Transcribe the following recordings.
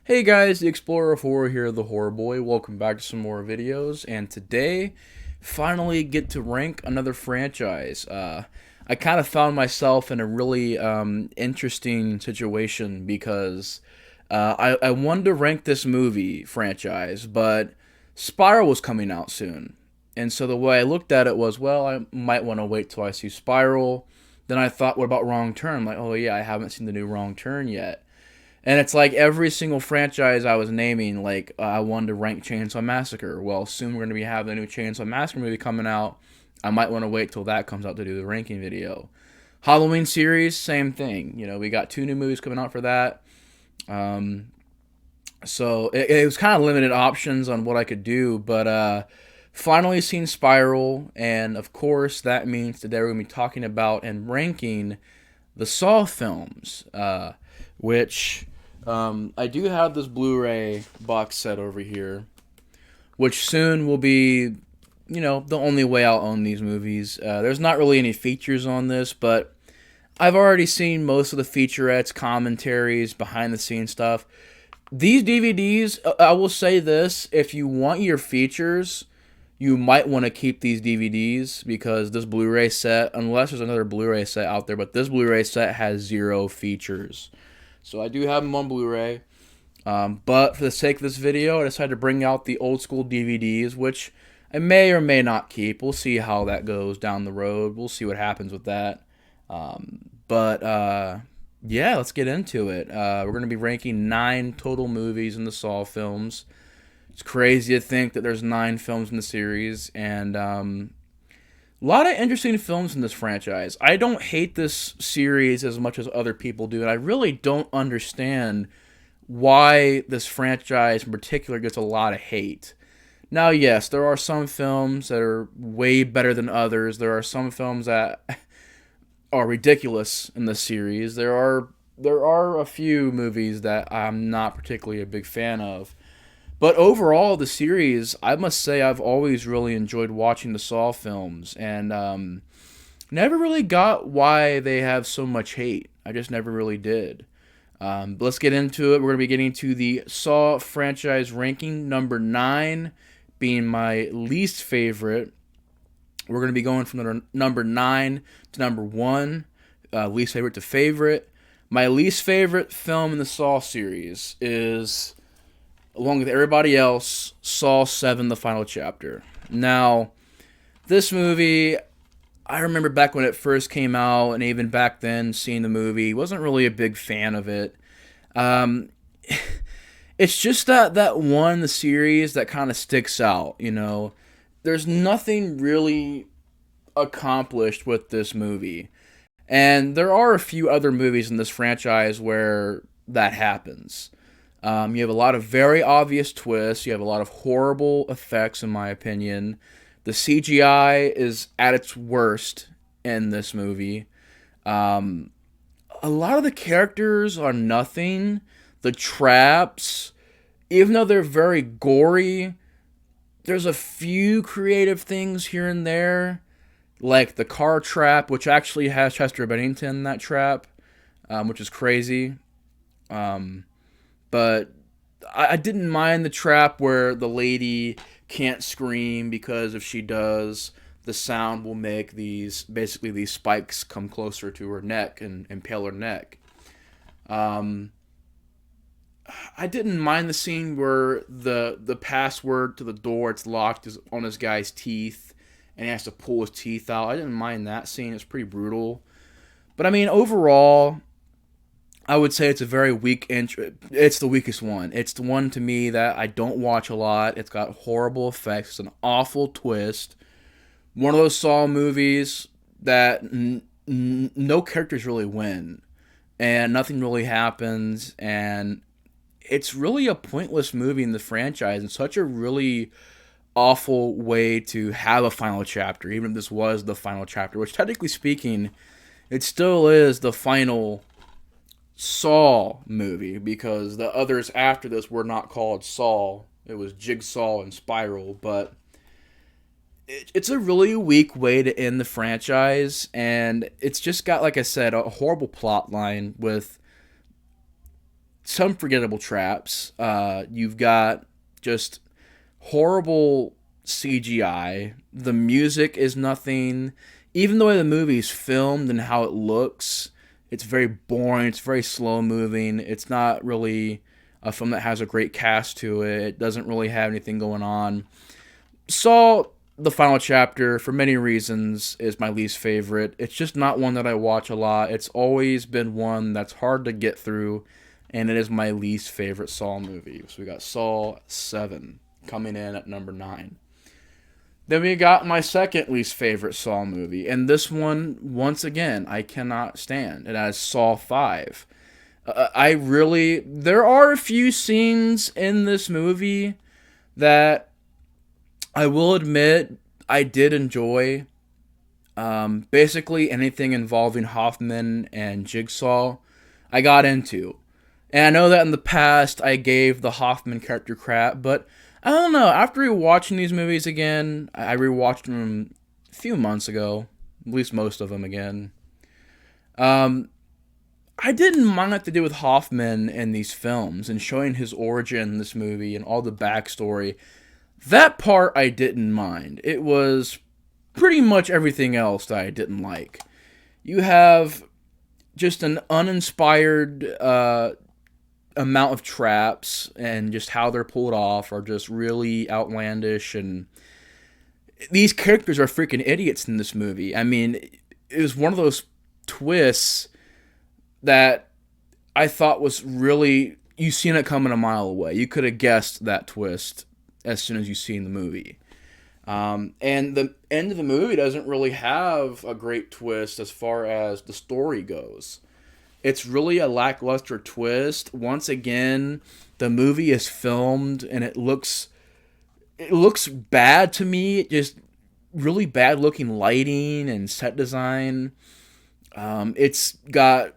Hey guys, the Explorer of Horror here, the Horror Boy. Welcome back to some more videos, and today, finally get to rank another franchise. I kind of found myself in a really interesting situation because I wanted to rank this movie franchise, but Spiral was coming out soon. And so the way I looked at it was, well, I might want to wait till I see Spiral. Then I thought, what about Wrong Turn? Like, oh yeah, I haven't seen the new Wrong Turn yet. And it's like every single franchise I was naming, like I wanted to rank Chainsaw Massacre. Well, soon we're going to be having a new Chainsaw Massacre movie coming out. I might want to wait till that comes out to do the ranking video. Halloween series, same thing. We got two new movies coming out for that. Um, so it was kind of limited options on what I could do, but finally seen Spiral, and of course that means today we're going to be talking about and ranking the Saw films, which I do have this Blu-ray box set over here, which soon will be, the only way I'll own these movies. There's not really any features on this, but I've already seen most of the featurettes, commentaries, behind-the-scenes stuff. These DVDs, I will say this, if you want your features, you might want to keep these DVDs because this Blu-ray set, unless there's another Blu-ray set out there, but this Blu-ray set has zero features. So I do have them on Blu-ray. But for the sake of this video, I decided to bring out the old school DVDs, which I may or may not keep. We'll see how that goes down the road. We'll see what happens with that. But yeah, let's get into it. We're going to be ranking 9 total movies in the Saw films. It's crazy to think that there's 9 films in the series, and a lot of interesting films in this franchise. I don't hate this series as much as other people do, and I really don't understand why this franchise in particular gets a lot of hate. Now, yes, there are some films that are way better than others. There are some films that are ridiculous in the series. There are a few movies that I'm not particularly a big fan of. But overall, the series, I must say, I've always really enjoyed watching the Saw films, and never really got why they have so much hate. I just never really did. Let's get into it. We're going to be getting to the Saw franchise ranking, number 9 being my least favorite. We're going to be going from number 9 to number 1, least favorite to favorite. My least favorite film in the Saw series is, along with everybody else, Saw 7, The Final Chapter. Now, this movie, I remember back when it first came out, and even back then, seeing the movie, wasn't really a big fan of it. Um, it's just that one in the series that kind of sticks out. There's nothing really accomplished with this movie. And there are a few other movies in this franchise where that happens. You have a lot of very obvious twists. You have a lot of horrible effects, in my opinion. The CGI is at its worst in this movie. Um, a lot of the characters are nothing. The traps, even though they're very gory, there's a few creative things here and there, like the car trap, which actually has Chester Bennington in that trap, which is crazy. Um, but I didn't mind the trap where the lady can't scream because if she does, the sound will make these spikes come closer to her neck and impale her neck. Um, I didn't mind the scene where the password to the door it's locked is on this guy's teeth and he has to pull his teeth out. I didn't mind that scene. It's pretty brutal. But I mean, overall, I would say it's a very weak intro. It's the weakest one. It's the one to me that I don't watch a lot. It's got horrible effects. It's an awful twist. One of those Saw movies that no characters really win, and nothing really happens, and it's really a pointless movie in the franchise, and such a really awful way to have a final chapter. Even if this was the final chapter, which technically speaking, it still is the final Saw movie because the others after this were not called Saw. It was Jigsaw and Spiral, but it's a really weak way to end the franchise, and it's just got, like I said, a horrible plot line with some forgettable traps. You've got just horrible CGI. The music is nothing. Even the way the movie's filmed and how it looks, it's very boring. It's very slow moving. It's not really a film that has a great cast to it. It doesn't really have anything going on. Saw the final chapter, for many reasons, is my least favorite. It's just not one that I watch a lot. It's always been one that's hard to get through, and it is my least favorite Saw movie. So we got Saw 7 coming in at number 9. Then we got my second least favorite Saw movie, and this one, once again, I cannot stand. It has Saw 5. There are a few scenes in this movie that I will admit I did enjoy. Basically, anything involving Hoffman and Jigsaw, I got into. And I know that in the past I gave the Hoffman character crap, but I don't know. After rewatching these movies again, I rewatched them a few months ago, at least most of them again. I didn't mind what to do with Hoffman in these films and showing his origin in this movie and all the backstory. That part I didn't mind. It was pretty much everything else that I didn't like. You have just an uninspired amount of traps, and just how they're pulled off are just really outlandish, and these characters are freaking idiots in this movie. I mean, it was one of those twists that I thought was really, you seen it coming a mile away. You could have guessed that twist as soon as you seen the movie. And the end of the movie doesn't really have a great twist as far as the story goes. It's really a lackluster twist. Once again, the movie is filmed and it looks bad to me. Just really bad looking lighting and set design. It's got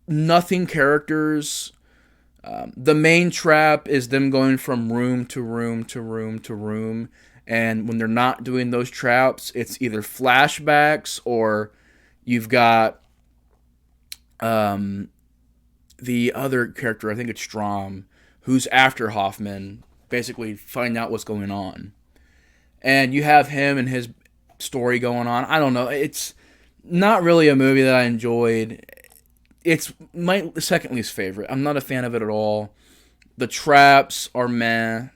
nothing characters. The main trap is them going from room to room to room to room. And when they're not doing those traps, it's either flashbacks or you've got the other character, I think it's Strom, who's after Hoffman, basically finding out what's going on. And you have him and his story going on. I don't know. It's not really a movie that I enjoyed. It's my second least favorite. I'm not a fan of it at all. The traps are meh.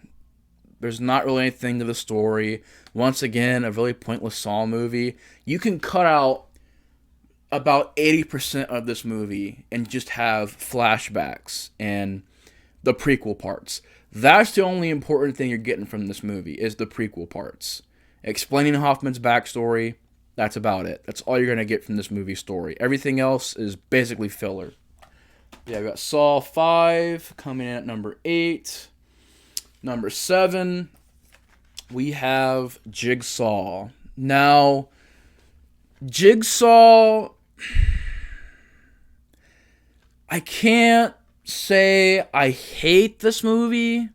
There's not really anything to the story. Once again, a really pointless Saw movie. You can cut out about 80% of this movie and just have flashbacks and the prequel parts. That's the only important thing you're getting from this movie is the prequel parts. Explaining Hoffman's backstory, that's about it. That's all you're going to get from this movie story. Everything else is basically filler. Yeah, we got Saw 5 coming in at number 8. Number 7, we have Jigsaw. Now, Jigsaw, I can't say I hate this movie.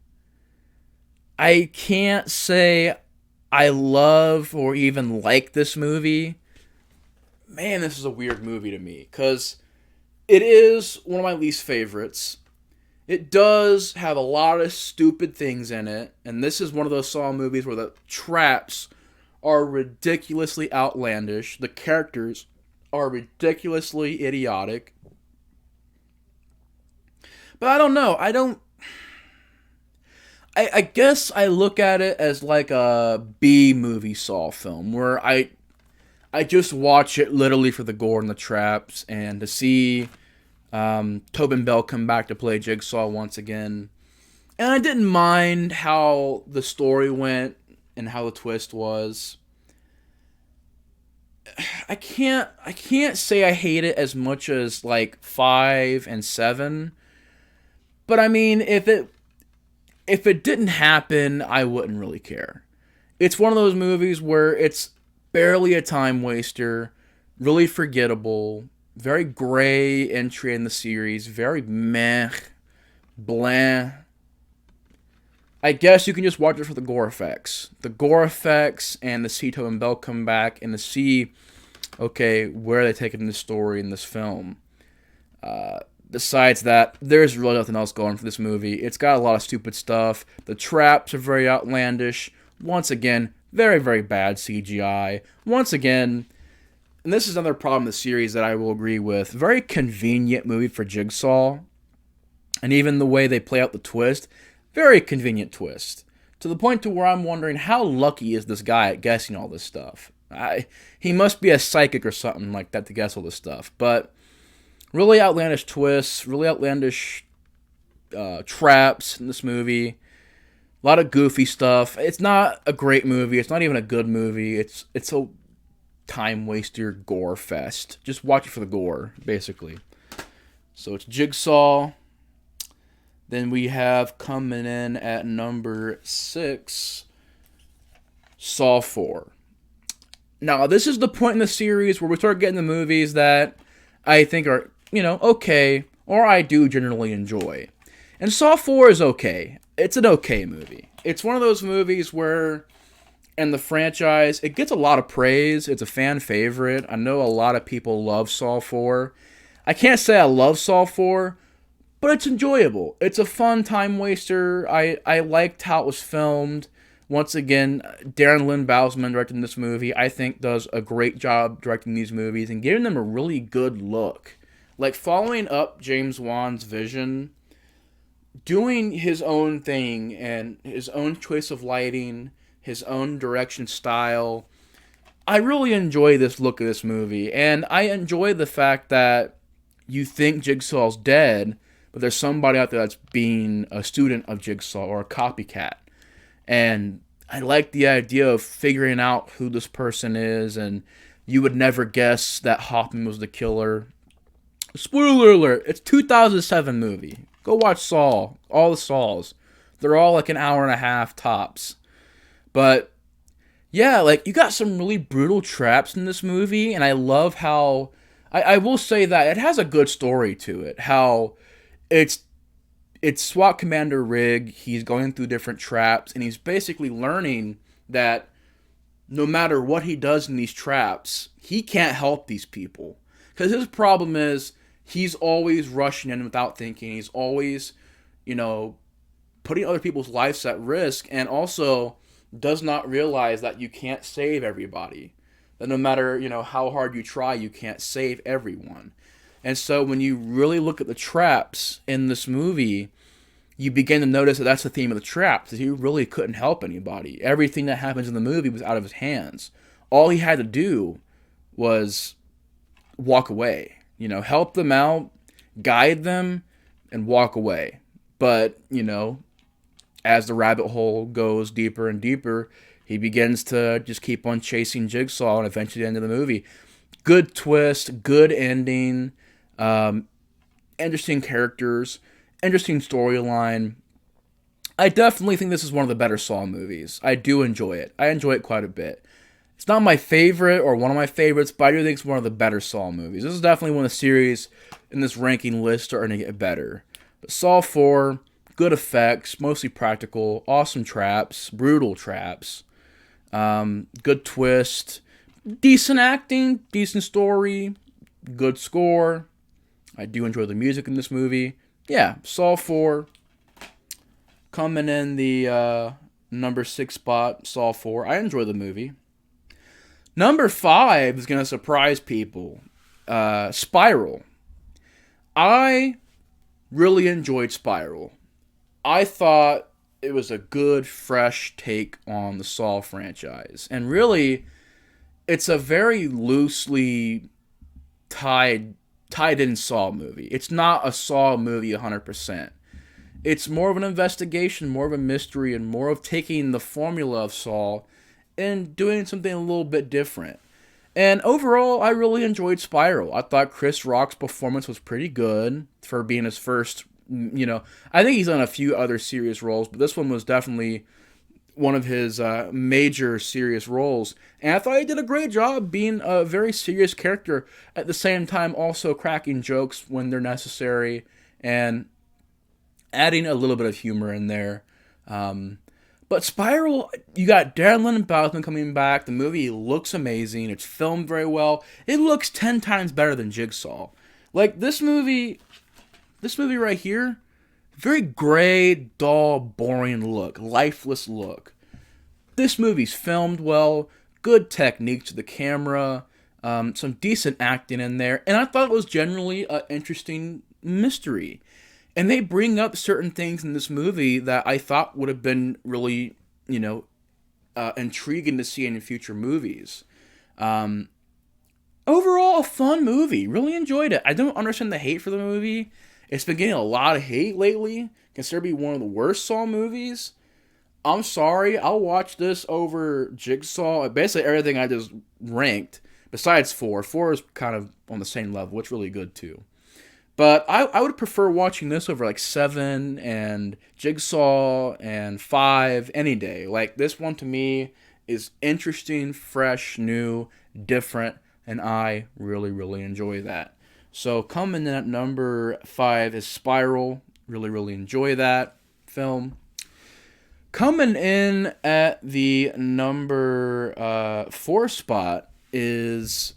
I can't say I love or even like this movie. Man, this is a weird movie to me, because it is one of my least favorites. It does have a lot of stupid things in it, and this is one of those Saw movies where the traps are ridiculously outlandish. The characters are ridiculously idiotic. But I don't know. I guess I look at it as like a B movie Saw film, where I just watch it literally for the gore and the traps, and to see Tobin Bell come back to play Jigsaw once again. And I didn't mind how the story went and how the twist was. I can't say I hate it as much as like 5 and 7. But I mean, if it didn't happen, I wouldn't really care. It's one of those movies where it's barely a time waster, really forgettable, very gray entry in the series, very meh, blah. I guess you can just watch it for the gore effects. The gore effects and to see Tobin Bell come back and to see, okay, where are they taking this story in this film. besides that, there's really nothing else going for this movie. It's got a lot of stupid stuff. The traps are very outlandish. Once again, very, very bad CGI. Once again, and this is another problem in the series that I will agree with, very convenient movie for Jigsaw. And even the way they play out the twist, very convenient twist. To the point to where I'm wondering, how lucky is this guy at guessing all this stuff? He must be a psychic or something like that to guess all this stuff. But really outlandish twists, really outlandish traps in this movie. A lot of goofy stuff. It's not a great movie. It's not even a good movie. It's a time waster gore fest. Just watch it for the gore, basically. So it's Jigsaw. Then we have coming in at number 6, Saw 4. Now, this is the point in the series where we start getting the movies that I think are, okay, or I do generally enjoy. And Saw 4 is okay. It's an okay movie. It's one of those movies where, in the franchise, it gets a lot of praise. It's a fan favorite. I know a lot of people love Saw 4. I can't say I love Saw 4, but it's enjoyable. It's a fun time waster. I liked how it was filmed. Once again, Darren Lynn Bousman directing this movie, I think does a great job directing these movies and giving them a really good look. Like, following up James Wan's vision, doing his own thing and his own choice of lighting, his own direction style. I really enjoy this look of this movie, and I enjoy the fact that you think Jigsaw's dead, but there's somebody out there that's being a student of Jigsaw or a copycat. And I like the idea of figuring out who this person is, and you would never guess that Hoffman was the killer. Spoiler alert, it's a 2007 movie. Go watch Saw, all the Saws. They're all like an hour and a half tops. But yeah, like, you got some really brutal traps in this movie, and I love how, I will say that it has a good story to it. How it's SWAT Commander Rig. He's going through different traps, and he's basically learning that no matter what he does in these traps, he can't help these people. Because his problem is, he's always rushing in without thinking. He's always, putting other people's lives at risk, and also does not realize that you can't save everybody. That no matter, how hard you try, you can't save everyone. And so when you really look at the traps in this movie, you begin to notice that that's the theme of the traps. That he really couldn't help anybody. Everything that happens in the movie was out of his hands. All he had to do was walk away. Help them out, guide them, and walk away. But, as the rabbit hole goes deeper and deeper, he begins to just keep on chasing Jigsaw, and eventually the end of the movie. Good twist, good ending, interesting characters, interesting storyline. I definitely think this is one of the better Saw movies. I do enjoy it. I enjoy it quite a bit. It's not my favorite or one of my favorites, but I do think it's one of the better Saw movies. This is definitely one of the series in this ranking list starting to get better. But Saw 4, good effects, mostly practical, awesome traps, brutal traps, good twist, decent acting, decent story, good score. I do enjoy the music in this movie. Yeah, Saw 4, coming in the number 6 spot, Saw 4. I enjoy the movie. Number 5 is going to surprise people. Spiral. I really enjoyed Spiral. I thought it was a good, fresh take on the Saw franchise. And really, it's a very loosely tied in Saw movie. It's not a Saw movie 100%. It's more of an investigation, more of a mystery, and more of taking the formula of Saw and doing something a little bit different. And overall, I really enjoyed Spiral. I thought Chris Rock's performance was pretty good for being his first, I think he's done a few other serious roles, but this one was definitely one of his major serious roles. And I thought he did a great job being a very serious character, at the same time also cracking jokes when they're necessary and adding a little bit of humor in there. But Spiral, you got Darren Lynn Bousman coming back. The movie looks amazing. It's filmed very well. It looks 10 times better than Jigsaw. Like, this movie, This movie right here, very gray, dull, boring look, lifeless look. This movie's filmed well, good technique to the camera, some decent acting in there, and I thought it was generally an interesting mystery. And they bring up certain things in this movie that I thought would have been really, intriguing to see in future movies. Um, Overall, a fun movie. Really enjoyed it. I don't understand the hate for the movie. It's been getting a lot of hate lately, considered to be one of the worst Saw movies. I'm sorry, I'll watch this over Jigsaw. Basically, everything I just ranked, besides 4. 4 is kind of on the same level. It's really good too. But I would prefer watching this over like 7 and Jigsaw and 5 any day. Like, this one to me is interesting, fresh, new, different, and I really, really enjoy that. So coming in at number 5 is Spiral. Really, really enjoy that film. Coming in at the number 4 spot is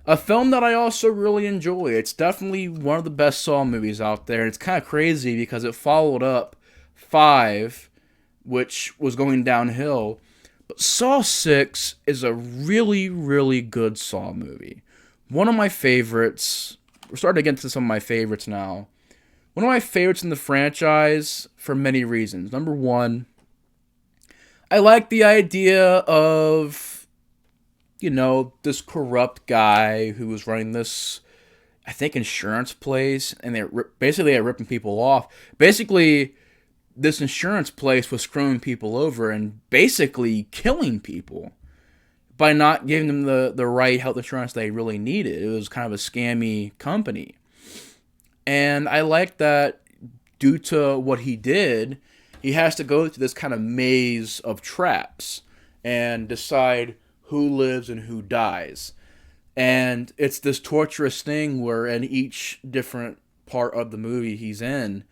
a film that I also really enjoy. It's definitely one of the best Saw movies out there. It's kind of crazy because it followed up 5, which was going downhill. But Saw 6 is a really, really good Saw movie. One of my favorites. We're starting to get into some of my favorites now. One of my favorites in the franchise for many reasons. Number 1, I like the idea of, this corrupt guy who was running this, I think, insurance place, and they're ripping people off. Basically, this insurance place was screwing people over and basically killing people by not giving them the right health insurance they really needed. It was kind of a scammy company. And I like that due to what he did, he has to go through this kind of maze of traps and decide who lives and who dies. And it's this torturous thing where in each different part of the movie he's in,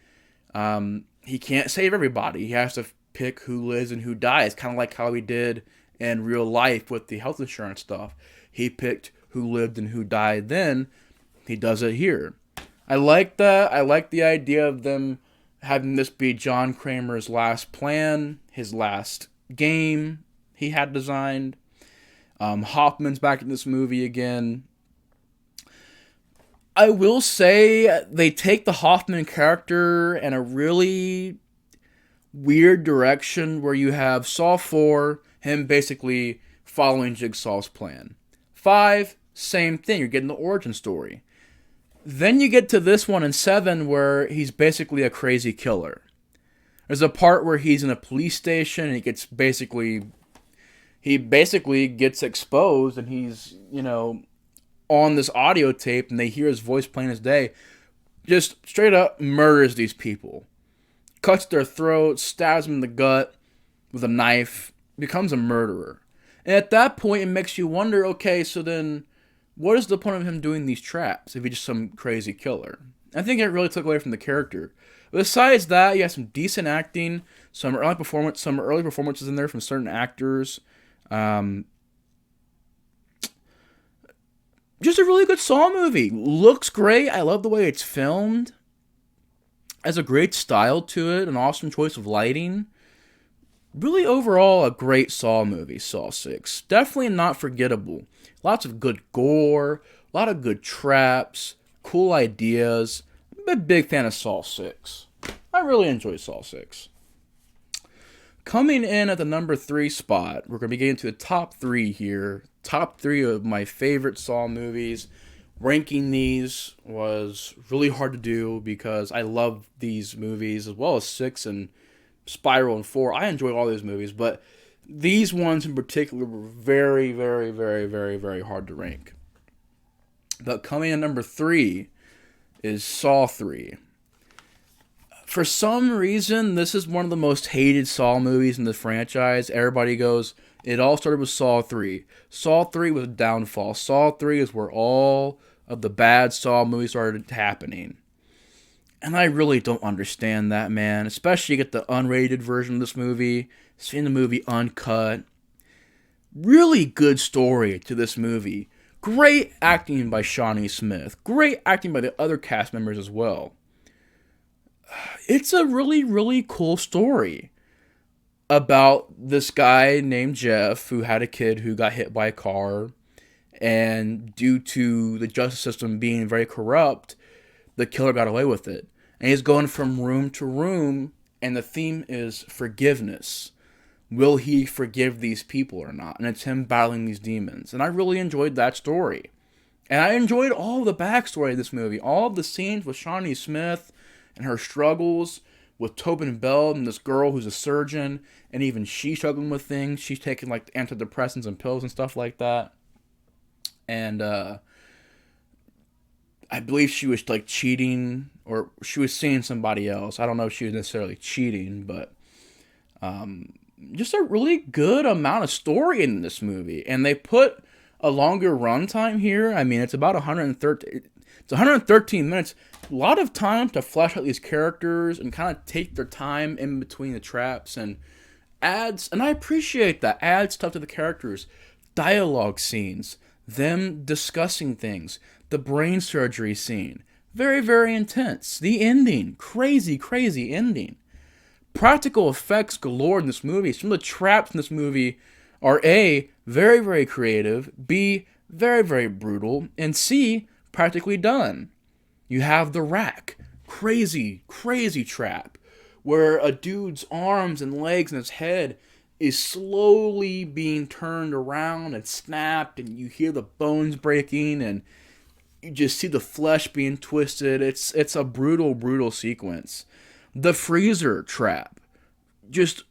he can't save everybody. He has to pick who lives and who dies, kind of like how he did in real life with the health insurance stuff. He picked who lived and who died then. He does it here. I like that. I like the idea of them having this be John Kramer's last plan, his last game he had designed. Hoffman's back in this movie again. I will say they take the Hoffman character in a really weird direction where you have Saw 4, him basically following Jigsaw's plan. 5, same thing. You're getting the origin story. Then you get to this one in 7 where he's basically a crazy killer. There's a part where he's in a police station and he basically gets exposed and he's, on this audio tape and they hear his voice plain as day. Just straight up murders these people. Cuts their throats, stabs them in the gut with a knife, becomes a murderer. And at that point it makes you wonder, okay, so then what is the point of him doing these traps if he's just some crazy killer? I think it really took away from the character. Besides that, you have some decent acting, some early performances in there from certain actors. Just a really good Saw movie. Looks great. I love the way it's filmed. Has a great style to it, an awesome choice of lighting. Really, overall, a great Saw movie, Saw 6. Definitely not forgettable. Lots of good gore, a lot of good traps, cool ideas. I'm a big fan of Saw 6. I really enjoy Saw 6. Coming in at the number 3 spot, we're going to be getting to the top 3 here. Top 3 of my favorite Saw movies. Ranking these was really hard to do because I love these movies as well as 6 and Spiral and 4. I enjoy all these movies, but these ones in particular were very, very, very, very, very hard to rank. But coming in number 3 is Saw 3. For some reason, this is one of the most hated Saw movies in the franchise. Everybody goes, it all started with Saw 3. Saw 3 was a downfall. Saw 3 is where all of the bad Saw movies started happening. And I really don't understand that, man. Especially you get the unrated version of this movie, seeing the movie uncut. Really good story to this movie. Great acting by Shawnee Smith. Great acting by the other cast members as well. It's a really, really cool story about this guy named Jeff who had a kid who got hit by a car, and due to the justice system being very corrupt, the killer got away with it. And he's going from room to room, and the theme is forgiveness. Will he forgive these people or not? And it's him battling these demons. And I really enjoyed that story. And I enjoyed all the backstory of this movie. All of the scenes with Shawnee Smith and her struggles with Tobin Bell and this girl who's a surgeon. And even she's struggling with things. She's taking like antidepressants and pills and stuff like that. And I believe she was like cheating, or she was seeing somebody else. I don't know if she was necessarily cheating, but just a really good amount of story in this movie. And they put a longer runtime here. I mean, it's about 113. It's 113 minutes. A lot of time to flesh out these characters and kind of take their time in between the traps, and adds. And I appreciate that. Adds stuff to the characters. Dialogue scenes. Them discussing things. The brain surgery scene. Very, very intense. The ending. Crazy, crazy ending. Practical effects galore in this movie. Some of the traps in this movie are A, very, very creative, B, very, very brutal, and C, practically done. You have the rack. Crazy, crazy trap. Where a dude's arms and legs and his head is slowly being turned around and snapped, and you hear the bones breaking, and you just see the flesh being twisted. It's a brutal, brutal sequence. The freezer trap. Just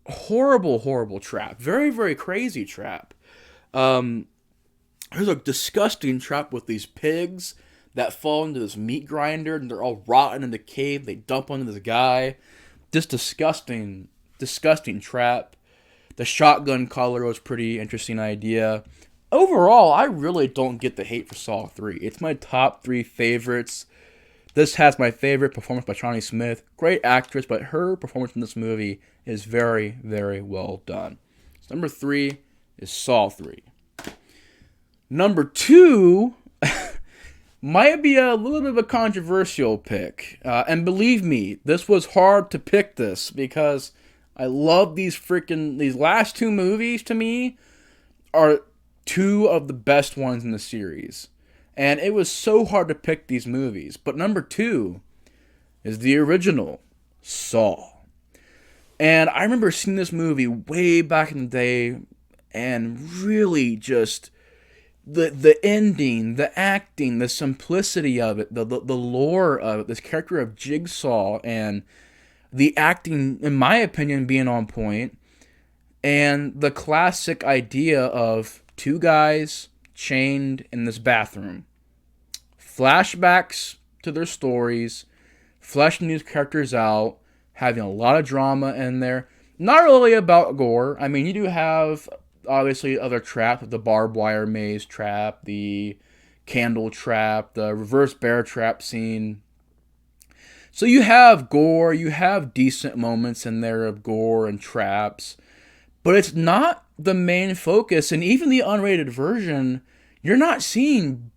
horrible, horrible trap. Very, very crazy trap. There's a disgusting trap with these pigs that fall into this meat grinder, and they're all rotten in the cave. They dump onto this guy. Just disgusting, disgusting trap. The shotgun collar was a pretty interesting idea. Overall, I really don't get the hate for Saw 3. It's my top 3 favorites. This has my favorite performance by Shawnee Smith. Great actress, but her performance in this movie is very, very well done. So number 3 is Saw 3. Number 2 might be a little bit of a controversial pick. And believe me, this was hard to pick this because I love these last 2 movies. To me are 2 of the best ones in the series. And it was so hard to pick these movies. But number 2 is the original Saw. And I remember seeing this movie way back in the day, and really just the ending, the acting, the simplicity of it, the lore of it, this character of Jigsaw, and the acting, in my opinion, being on point, and the classic idea of 2 guys chained in this bathroom. Flashbacks to their stories, fleshing these characters out, having a lot of drama in there. Not really about gore. I mean, you do have, obviously, other traps, the barbed wire maze trap, the candle trap, the reverse bear trap scene. So you have gore, you have decent moments in there of gore and traps, but it's not the main focus. And even the unrated version, you're not seeing,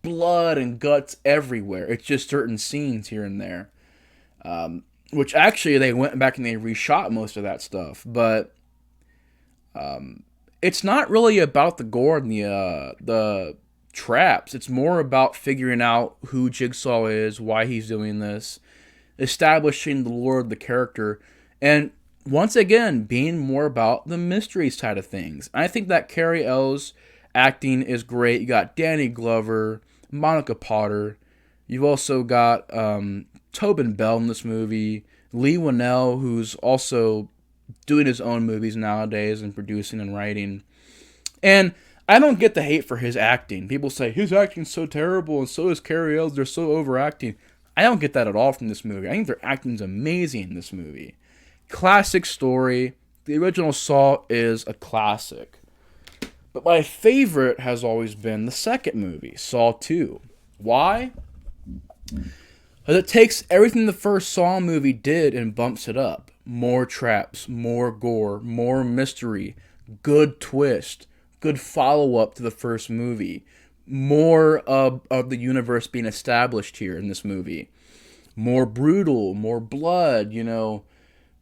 blood and guts everywhere. It's just certain scenes here and there. Which actually they went back and they reshot most of that stuff. But it's not really about the gore and the traps. It's more about figuring out who Jigsaw is, why he's doing this, establishing the lore of the character, and once again, being more about the mystery side of things. I think that Cary Elwes' acting is great. You got Danny Glover, Monica Potter. You've also got Tobin Bell in this movie. Lee Winnell, who's also doing his own movies nowadays and producing and writing. And I don't get the hate for his acting. People say, his acting's so terrible, and so is Cary Elwes. They're so overacting. I don't get that at all from this movie. I think their acting's amazing in this movie. Classic story. The original Saw is a classic. But my favorite has always been the second movie, Saw 2. Why? Because it takes everything the first Saw movie did and bumps it up. More traps, more gore, more mystery, good twist, good follow-up to the first movie. More of the universe being established here in this movie. more brutal, more blood,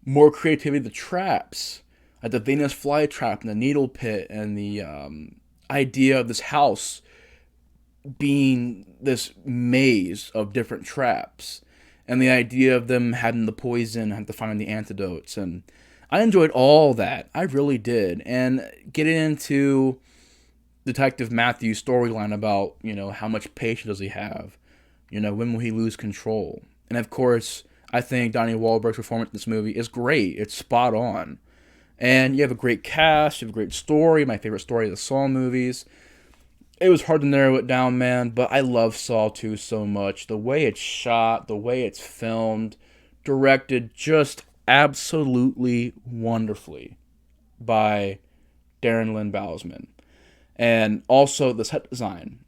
more creativity with the traps, like the Venus flytrap and the needle pit and the idea of this house being this maze of different traps, and the idea of them having the poison, have to find the antidotes, and I enjoyed all that. I really did. And getting into Detective Matthew's storyline about, how much patience does he have? When will he lose control? And of course, I think Donnie Wahlberg's performance in this movie is great. It's spot on. And you have a great cast, you have a great story, my favorite story of the Saw movies. It was hard to narrow it down, man, but I love Saw 2 so much. The way it's shot, the way it's filmed, directed just absolutely wonderfully by Darren Lynn Bousman. And also the set design.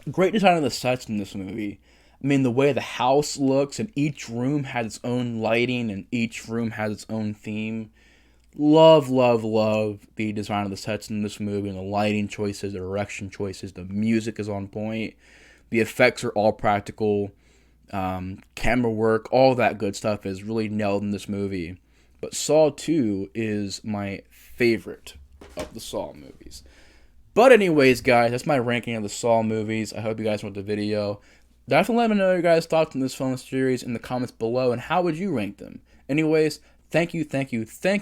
Great design of the sets in this movie. I mean, the way the house looks, and each room has its own lighting, and each room has its own theme. Love, love, love the design of the sets in this movie, and the lighting choices, the direction choices. The music is on point. The effects are all practical. Camera work, all that good stuff is really nailed in this movie. But Saw 2 is my favorite of the Saw movies. But anyways, guys, that's my ranking of the Saw movies. I hope you guys enjoyed the video. Definitely let me know your guys' thoughts on this film series in the comments below, and how would you rank them? Anyways, thank you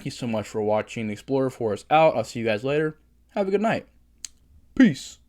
so much for watching. The Explorer 4 is out. I'll see you guys later. Have a good night. Peace.